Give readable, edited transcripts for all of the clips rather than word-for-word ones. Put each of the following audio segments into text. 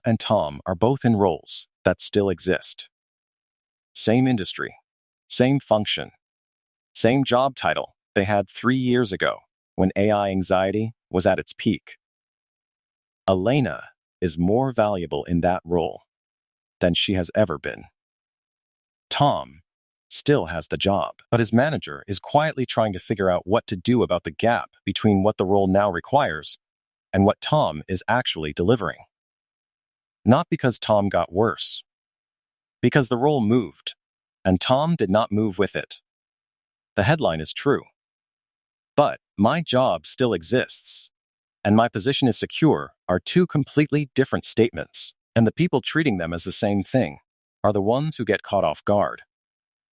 Elena and Tom are both in roles that still exist. Same industry, same function, same job title they had 3 years ago when AI anxiety was at its peak. Elena is more valuable in that role than she has ever been. Tom still has the job, but his manager is quietly trying to figure out what to do about the gap between what the role now requires and what Tom is actually delivering. Not because Tom got worse, because the role moved, and Tom did not move with it. The headline is true. But my job still exists, and my position is secure are two completely different statements, and the people treating them as the same thing are the ones who get caught off guard.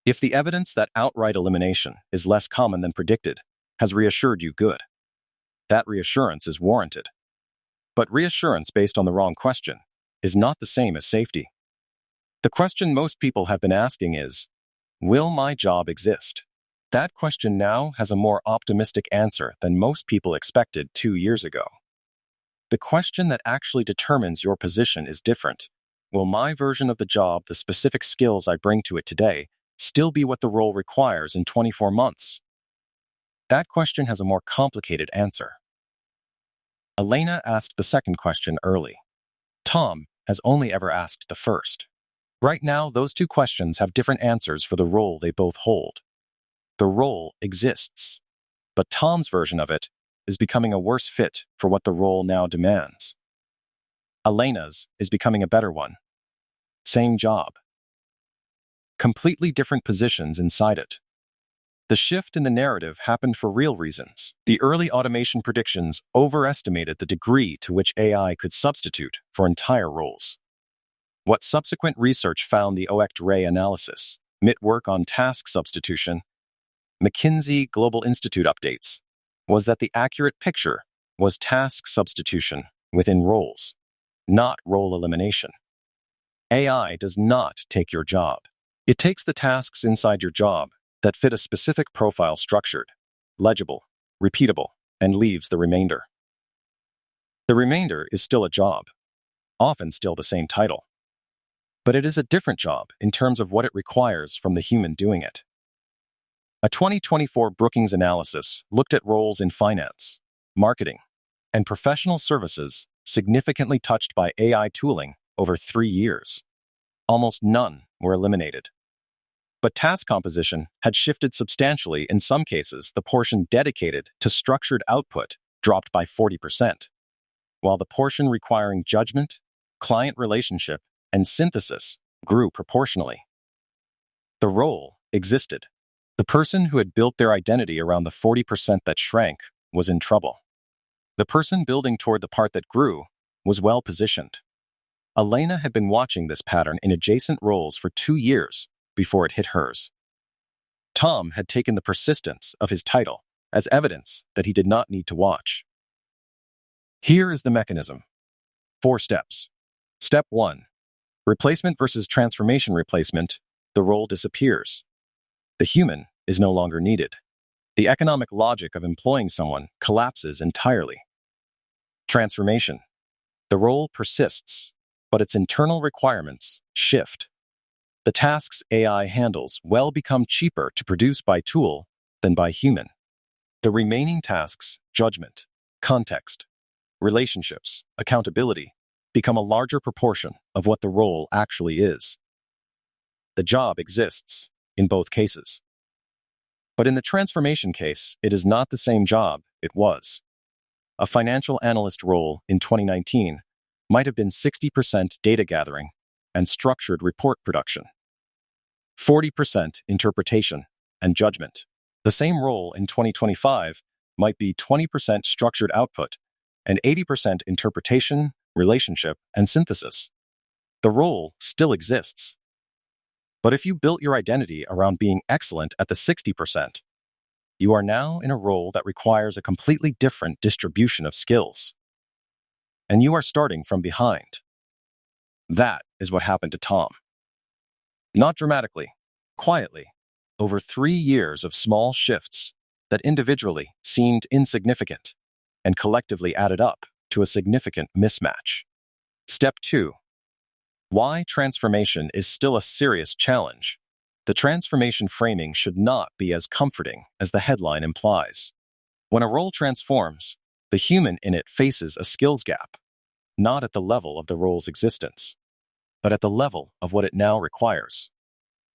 If the evidence that outright elimination is less common than predicted has reassured you, good. That reassurance is warranted. But reassurance based on the wrong question is not the same as safety. The question most people have been asking is, will my job exist? That question now has a more optimistic answer than most people expected 2 years ago. The question that actually determines your position is different. Will my version of the job, the specific skills I bring to it today, still be what the role requires in 24 months? That question has a more complicated answer. Elena asked the second question early. Tom has only ever asked the first. Right now, those two questions have different answers for the role they both hold. The role exists, but Tom's version of it is becoming a worse fit for what the role now demands. Elena's is becoming a better one. Same job. Completely different positions inside it. The shift in the narrative happened for real reasons. The early automation predictions overestimated the degree to which AI could substitute for entire roles. What subsequent research found, the OECT-Ray analysis, MIT work on task substitution, McKinsey Global Institute updates, was that the accurate picture was task substitution within roles, not role elimination. AI does not take your job. It takes the tasks inside your job that fit a specific profile, structured, legible, repeatable, and leaves the remainder. The remainder is still a job, often still the same title. But it is a different job in terms of what it requires from the human doing it. A 2024 Brookings analysis looked at roles in finance, marketing, and professional services significantly touched by AI tooling over 3 years. Almost none were eliminated. But task composition had shifted substantially. In some cases, the portion dedicated to structured output dropped by 40%, while the portion requiring judgment, client relationship, and synthesis grew proportionally. The role existed. The person who had built their identity around the 40% that shrank was in trouble. The person building toward the part that grew was well positioned. Elena had been watching this pattern in adjacent roles for 2 years before it hit hers. Tom had taken the persistence of his title as evidence that he did not need to watch. Here is the mechanism. 4 steps. Step 1. Replacement versus transformation. Replacement. The role disappears. The human is no longer needed. The economic logic of employing someone collapses entirely. Transformation. The role persists, but its internal requirements shift. The tasks AI handles will become cheaper to produce by tool than by human. The remaining tasks, judgment, context, relationships, accountability, become a larger proportion of what the role actually is. The job exists in both cases. But in the transformation case, it is not the same job it was. A financial analyst role in 2019 might have been 60% data gathering and structured report production, 40% interpretation and judgment. The same role in 2025 might be 20% structured output and 80% interpretation, relationship, and synthesis. The role still exists. But if you built your identity around being excellent at the 60%, you are now in a role that requires a completely different distribution of skills. And you are starting from behind. That is what happened to Tom. Not dramatically, quietly, over 3 years of small shifts that individually seemed insignificant and collectively added up to a significant mismatch. Step 2. Why transformation is still a serious challenge. The transformation framing should not be as comforting as the headline implies. When a role transforms, the human in it faces a skills gap, not at the level of the role's existence, but at the level of what it now requires.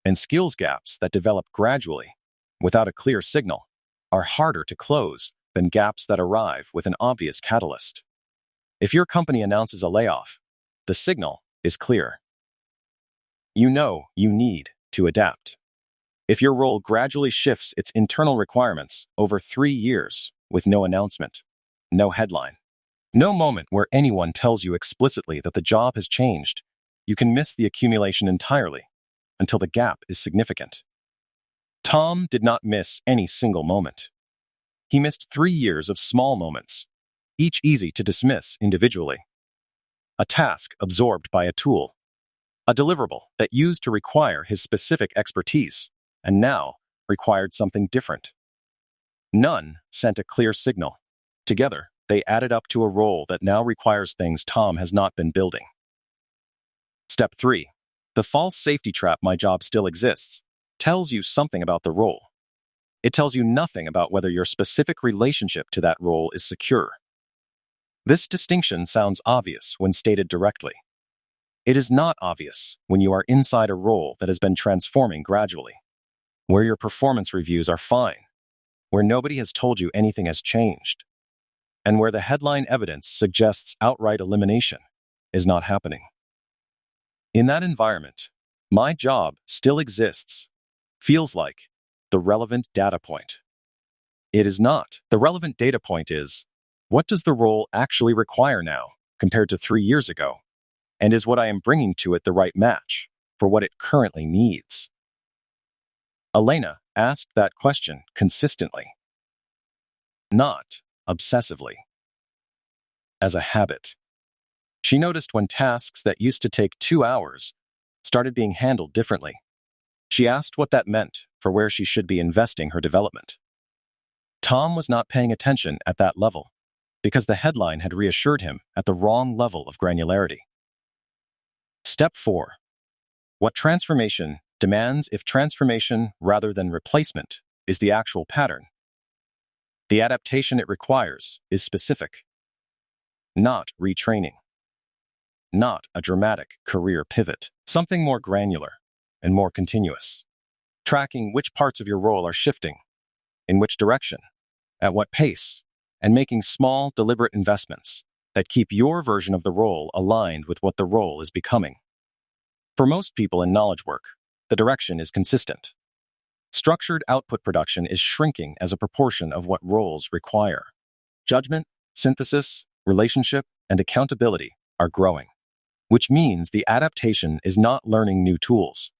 And skills gaps that develop gradually, without a clear signal, are harder to close than gaps that arrive with an obvious catalyst. If your company announces a layoff, the signal is clear. You know you need to adapt. If your role gradually shifts its internal requirements over 3 years with no announcement, no headline, no moment where anyone tells you explicitly that the job has changed, you can miss the accumulation entirely until the gap is significant. Tom did not miss any single moment. He missed 3 years of small moments, each easy to dismiss individually. A task absorbed by a tool, a deliverable that used to require his specific expertise, and now required something different. None sent a clear signal. Together, they added up to a role that now requires things Tom has not been building. Step 3. The false safety trap "my job still exists" tells you something about the role. It tells you nothing about whether your specific relationship to that role is secure. This distinction sounds obvious when stated directly. It is not obvious when you are inside a role that has been transforming gradually, where your performance reviews are fine, where nobody has told you anything has changed, and where the headline evidence suggests outright elimination is not happening. In that environment, "my job still exists" feels like the relevant data point. It is not. The relevant data point is, what does the role actually require now compared to 3 years ago? And is what I am bringing to it the right match for what it currently needs? Elena asked that question consistently, not obsessively. As a habit. She noticed when tasks that used to take 2 hours started being handled differently. She asked what that meant for where she should be investing her development. Tom was not paying attention at that level because the headline had reassured him at the wrong level of granularity. Step 4. What transformation demands if transformation rather than replacement is the actual pattern. The adaptation it requires is specific, not retraining, not a dramatic career pivot, something more granular and more continuous. Tracking which parts of your role are shifting, in which direction, at what pace, and making small, deliberate investments that keep your version of the role aligned with what the role is becoming. For most people in knowledge work, the direction is consistent. Structured output production is shrinking as a proportion of what roles require. Judgment, synthesis, relationship, and accountability are growing, which means the adaptation is not learning new tools.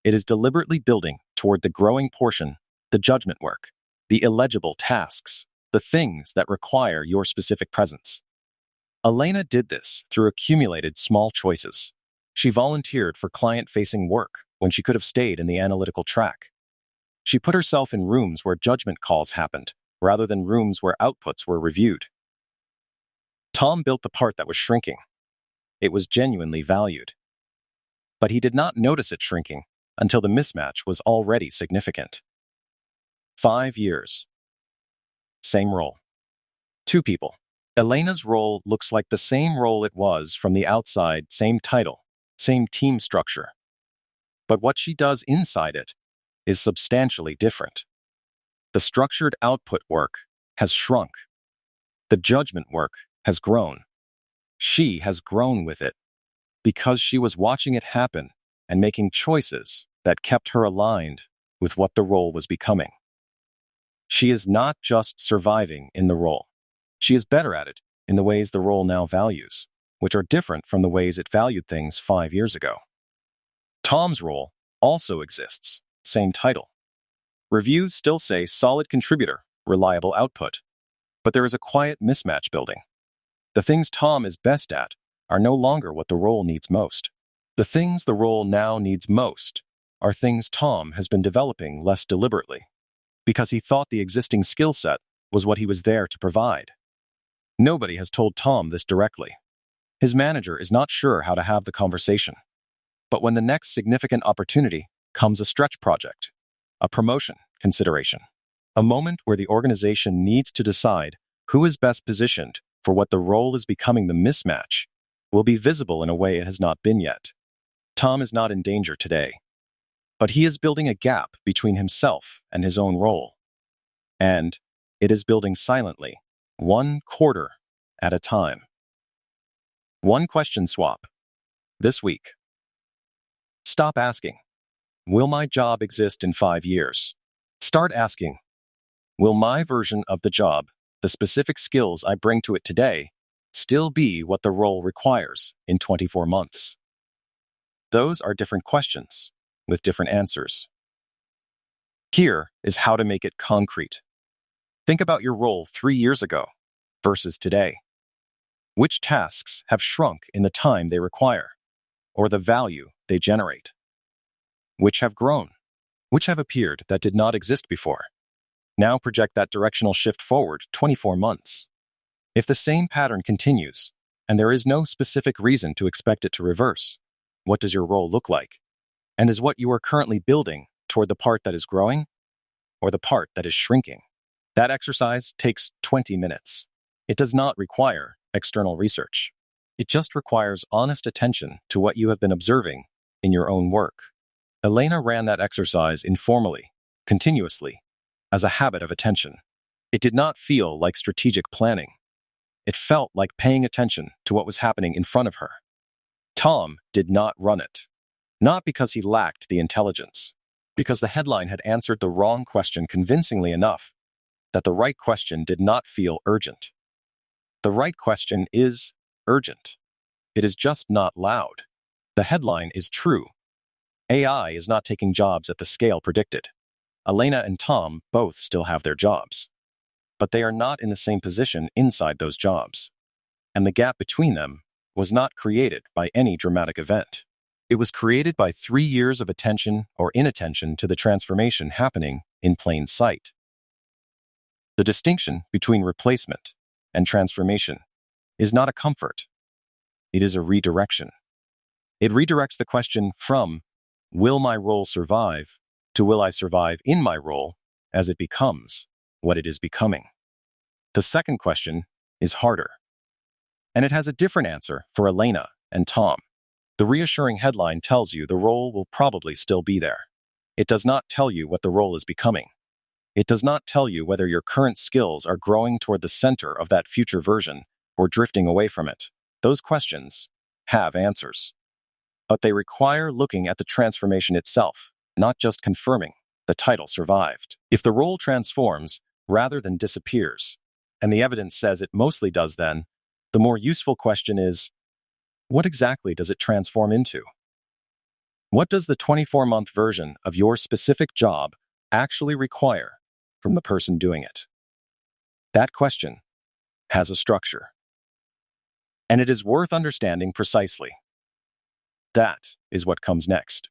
It is deliberately building toward the growing portion, the judgment work, the illegible tasks, the things that require your specific presence. Elena did this through accumulated small choices. She volunteered for client-facing work when she could have stayed in the analytical track. She put herself in rooms where judgment calls happened, rather than rooms where outputs were reviewed. Tom built the part that was shrinking. It was genuinely valued. But he did not notice it shrinking until the mismatch was already significant. 5 years. Same role. 2 people. Elena's role looks like the same role it was from the outside, same title, same team structure. But what she does inside it is substantially different. The structured output work has shrunk. The judgment work has grown. She has grown with it because she was watching it happen and making choices that kept her aligned with what the role was becoming. She is not just surviving in the role. She is better at it in the ways the role now values, which are different from the ways it valued things 5 years ago. Tom's role also exists, same title. Reviews still say solid contributor, reliable output, but there is a quiet mismatch building. The things Tom is best at are no longer what the role needs most. The things the role now needs most are things Tom has been developing less deliberately, because he thought the existing skill set was what he was there to provide. Nobody has told Tom this directly, His manager is not sure how to have the conversation. But when the next significant opportunity comes, a stretch project, a promotion consideration, a moment where the organization needs to decide who is best positioned for what the role is becoming, the mismatch will be visible in a way it has not been yet. Tom is not in danger today, but he is building a gap between himself and his own role. And it is building silently, one quarter at a time. One question swap. This week. Stop asking, will my job exist in 5 years? Start asking, will my version of the job, the specific skills I bring to it today, still be what the role requires in 24 months? Those are different questions with different answers. Here is how to make it concrete. Think about your role 3 years ago versus today. Which tasks have shrunk in the time they require, or the value they generate? Which have grown? Which have appeared that did not exist before? Now project that directional shift forward 24 months. If the same pattern continues, and there is no specific reason to expect it to reverse, what does your role look like? And is what you are currently building toward the part that is growing, or the part that is shrinking? That exercise takes 20 minutes. It does not require external research. It just requires honest attention to what you have been observing in your own work. Elena ran that exercise informally, continuously, as a habit of attention. It did not feel like strategic planning. It felt like paying attention to what was happening in front of her. Tom did not run it. Not because he lacked the intelligence, because the headline had answered the wrong question convincingly enough that the right question did not feel urgent. The right question is urgent. It is just not loud. The headline is true. AI is not taking jobs at the scale predicted. Elena and Tom both still have their jobs, but they are not in the same position inside those jobs. And the gap between them was not created by any dramatic event. It was created by 3 years of attention or inattention to the transformation happening in plain sight. The distinction between replacement and transformation is not a comfort. It is a redirection. It redirects the question from, will my role survive, to will I survive in my role as it becomes what it is becoming? The second question is harder, and it has a different answer for Elena and Tom. The reassuring headline tells you the role will probably still be there. It does not tell you what the role is becoming. It does not tell you whether your current skills are growing toward the center of that future version or drifting away from it. Those questions have answers, but they require looking at the transformation itself, not just confirming the title survived. If the role transforms rather than disappears, and the evidence says it mostly does, then the more useful question is, what exactly does it transform into? What does the 24-month version of your specific job actually require from the person doing it? That question has a structure, and it is worth understanding precisely. That is what comes next.